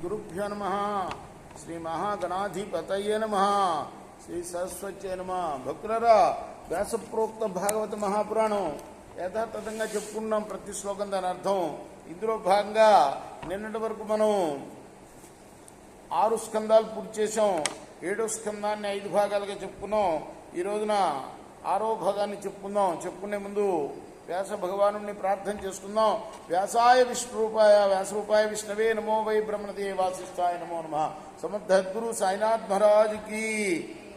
గురుభ్యో నమః. శ్రీ మహాగణాధిపతయే నమః. శ్రీ సరస్వత్యే నమః. భక్తులరా, వ్యాసప్రోక్త భాగవత మహాపురాణం యథాతథంగా చెప్పుకున్నాం. ప్రతి శ్లోకం దాని అర్థం. ఇందులో భాగంగా నిన్నటి వరకు మనం 6 స్కందాలు పూర్తి చేసాం. 7వ స్కందాన్ని 5 భాగాలుగా చెప్పుకున్నాం. ఈ రోజున 6వ భాగాన్ని చెప్పుకుందాం. చెప్పుకునే ముందు వ్యాస భగవాను ప్రార్థన చేసుకుందాం. వ్యాసాయ విష్ణురూపాయ వ్యాసరూపాయ విష్ణవే నమో వై బ్రహ్మణదే వాసిష్ఠాయ నమో నమః. సమర్థద్గురు సాయినాథ్ మహారాజుకి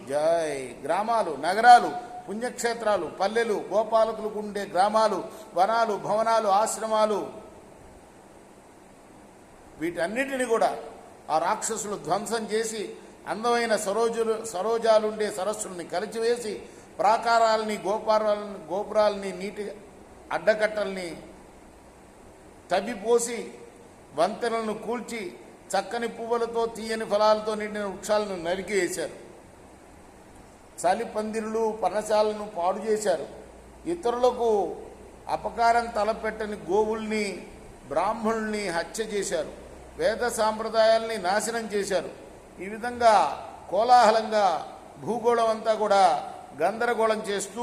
జై. గ్రామాలు, నగరాలు, పుణ్యక్షేత్రాలు, పల్లెలు, గోపాలకులకు ఉండే గ్రామాలు, వనాలు, భవనాలు, ఆశ్రమాలు, వీటన్నిటిని కూడా ఆ రాక్షసులు ధ్వంసం చేసి అందమైన సరోజాలుండే సరస్సుల్ని కలిచివేసి ప్రాకారాలని, గోపురాలని, నీటి అడ్డకట్టల్ని తవ్విపోసి వంతెనలను కూల్చి చక్కని పువ్వులతో, తీయని ఫలాలతో నిండిన వృక్షాలను నరికి వేశారు. చలి పందిరులు, పర్ణశాలను పాడు చేశారు. ఇతరులకు అపకారం తలపెట్టని గోవుల్ని, బ్రాహ్మణుల్ని హత్య చేశారు. వేద సాంప్రదాయాల్ని నాశనం చేశారు. ఈ విధంగా కోలాహలంగా భూగోళం అంతా కూడా గందరగోళం చేస్తూ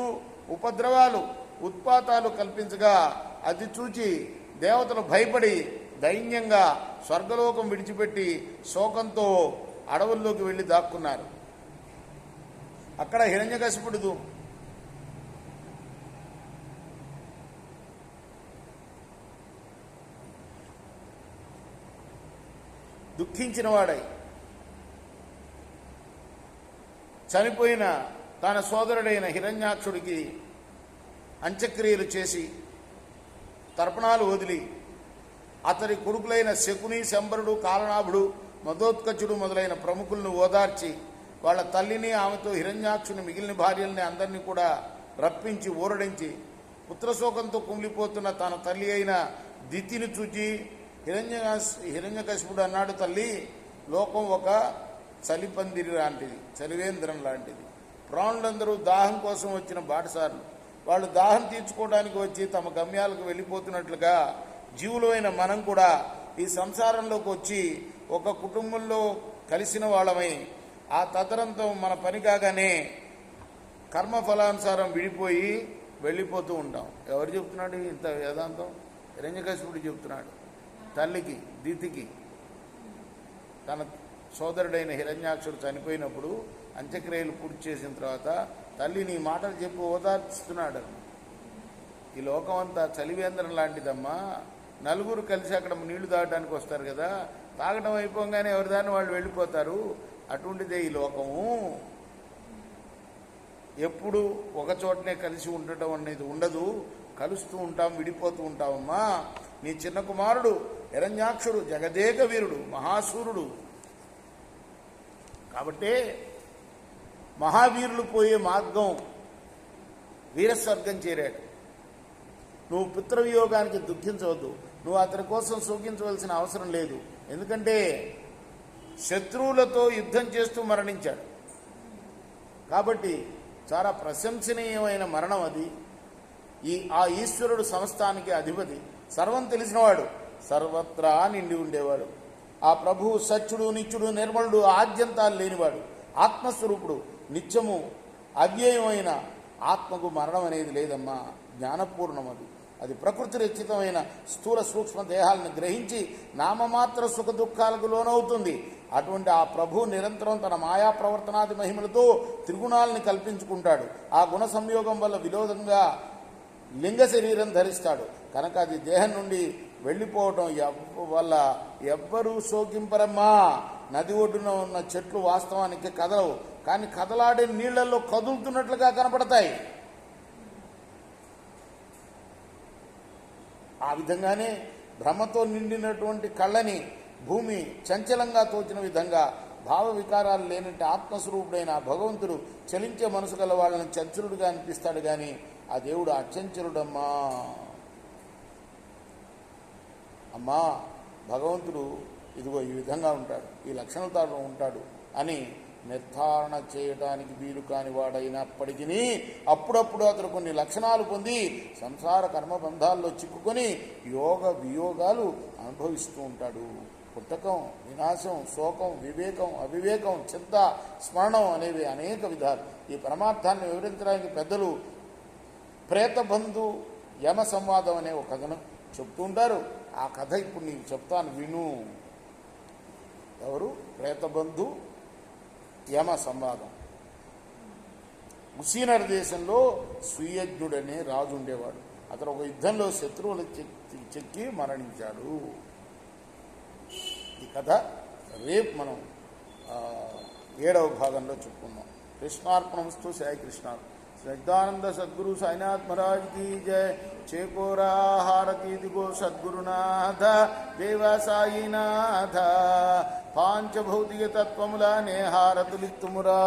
ఉపద్రవాలు, ఉత్పాతాలు కల్పించగా అది చూచి దేవతలు భయపడి దైన్యంగా స్వర్గలోకం విడిచిపెట్టి శోకంతో అడవుల్లోకి వెళ్ళి దాక్కున్నారు. అక్కడ హిరణ్యకశిపుడు దుఃఖించిన వాడై చనిపోయిన తన సోదరుడైన హిరణ్యాక్షుడికి అంత్యక్రియలు చేసి తర్పణాలు వదిలి అతడి కొడుకులైన శకుని, శంబరుడు, కాలనాభుడు, మదోత్కచుడు మొదలైన ప్రముఖులను ఓదార్చి వాళ్ళ తల్లిని, ఆమెతో హిరణ్యాక్షుని, మిగిలిన భార్యల్ని అందరినీ కూడా రప్పించి ఊరడించి పుత్రశోకంతో కుమిలిపోతున్న తన తల్లి అయిన దితిని చూచి హిరణ్యకశిపుడు అన్నాడు, తల్లి, లోకం ఒక చలిపందిరి లాంటిది, చలివేంద్రం లాంటిది. ప్రాణులందరూ దాహం కోసం వచ్చిన బాటసారులు. వాళ్ళు దాహం తీర్చుకోవడానికి వచ్చి తమ గమ్యాలకు వెళ్ళిపోతున్నట్లుగా జీవులమైన మనం కూడా ఈ సంసారంలోకి వచ్చి ఒక కుటుంబంలో కలిసిన వాళ్ళమై ఆ తదనంతం మన పని కాగానే కర్మఫలానుసారం విడిపోయి వెళ్ళిపోతూ ఉంటాం. ఎవరు చెప్తున్నాడు ఇంత వేదాంతం? హిరణ్యకశిపుడు చెప్తున్నాడు. తల్లికి, దితికి, తన సోదరుడైన హిరణ్యాక్షుడు చనిపోయినప్పుడు అంత్యక్రియలు పూర్తి చేసిన తర్వాత తల్లి నీ మాటలు చెప్పి ఓదార్చుతున్నాడు. ఈ లోకం అంతా చలివేంద్రం లాంటిదమ్మా. నలుగురు కలిసి అక్కడ నీళ్లు తాగడానికి వస్తారు కదా, తాగడం అయిపోగానే ఎవరిదాన్ని వాళ్ళు వెళ్ళిపోతారు. అటువంటిదే ఈ లోకము. ఎప్పుడు ఒక చోటనే కలిసి ఉండటం అనేది ఉండదు. కలుస్తూ ఉంటాం, విడిపోతూ ఉంటామమ్మా. నీ చిన్న కుమారుడు హిరణ్యాక్షుడు జగదేక వీరుడు, మహాసూరుడు. కాబట్టి మహావీరులు పోయే మార్గం వీరస్వర్గం చేరాడు. నువ్వు పుత్రవియోగానికి దుఃఖించవద్దు. నువ్వు అతని కోసం శోకించవలసిన అవసరం లేదు. ఎందుకంటే శత్రువులతో యుద్ధం చేస్తూ మరణించాడు. కాబట్టి చాలా ప్రశంసనీయమైన మరణం అది. ఆ ఈశ్వరుడు సమస్తానికి అధిపతి, సర్వం తెలిసినవాడు, సర్వత్రా నిండి ఉండేవాడు. ఆ ప్రభువు సత్యుడు, నిత్యుడు, నిర్మలుడు, ఆద్యంతాలు లేనివాడు, ఆత్మస్వరూపుడు, నిత్యము అవ్యయమైన ఆత్మకు మరణం అనేది లేదమ్మా. జ్ఞానపూర్ణం అది ప్రకృతి రచితమైన స్థూల సూక్ష్మ దేహాలను గ్రహించి నామమాత్ర సుఖ దుఃఖాలకు లోనవుతుంది. అటువంటి ఆ ప్రభు నిరంతరం తన మాయా ప్రవర్తనాది మహిమలతో త్రిగుణాలని కల్పించుకుంటాడు. ఆ గుణ సంయోగం వల్ల విరోధంగా లింగ శరీరం ధరిస్తాడు. కనుక అది దేహం నుండి వెళ్ళిపోవటం వల్ల ఎవ్వరూ శోకింపరమ్మా. నది ఒడ్డున ఉన్న చెట్లు వాస్తవానికి కదలవు, కానీ కదలాడే నీళ్లలో కదులుతున్నట్లుగా కనపడతాయి. ఆ విధంగానే భ్రమతో నిండినటువంటి కళ్ళని భూమి చంచలంగా తోచిన విధంగా భావ వికారాలు లేనంటే ఆత్మస్వరూపుడైన భగవంతుడు చలించే మనసు గల వాళ్ళని చంచలుడుగా అనిపిస్తాడు, కానీ ఆ దేవుడు అచంచలుడమ్మా. అమ్మా, భగవంతుడు ఇదిగో ఈ విధంగా ఉంటాడు, ఈ లక్షణాలతో ఉంటాడు అని నిర్ధారణ చేయడానికి వీలు కాని వాడైనప్పటికీ అప్పుడప్పుడు అతడు కొన్ని లక్షణాలు పొంది సంసార కర్మబంధాల్లో చిక్కుకొని యోగ వియోగాలు అనుభవిస్తూ ఉంటాడు. పుట్టకం, వినాశం, శోకం, వివేకం, అవివేకం, చింత, స్మరణం అనేవి అనేక విధాలు. ఈ పరమార్థాన్ని వివరించడానికి పెద్దలు ప్రేతబంధు యమ సంవాదం అనే ఒక కథను చెప్తూ ఉంటారు. ఆ కథ ఇప్పుడు నీకు చెప్తాను, విను. ఎవరు? ప్రేతబంధు యమ సంవాదం. ఉసీనర్ దేశంలో సుయజ్ఞుడనే రాజు ఉండేవాడు. అతను ఒక యుద్ధంలో శత్రువులు చెక్కి మరణించాడు. ఈ కథ రేపు మనం 7వ భాగంలో చెప్పుకుందాం. కృష్ణార్పణమస్తు. సాయి కృష్ణ. సచ్చిదానంద సద్గురు సాయినాథ్ మహారాజ్ की जय. చేకోరా హారతి దిగో సద్గురునాథ దేవ సాయినాథ. పాంచభౌతిక తత్వములనే హారతులిత్తుమురా.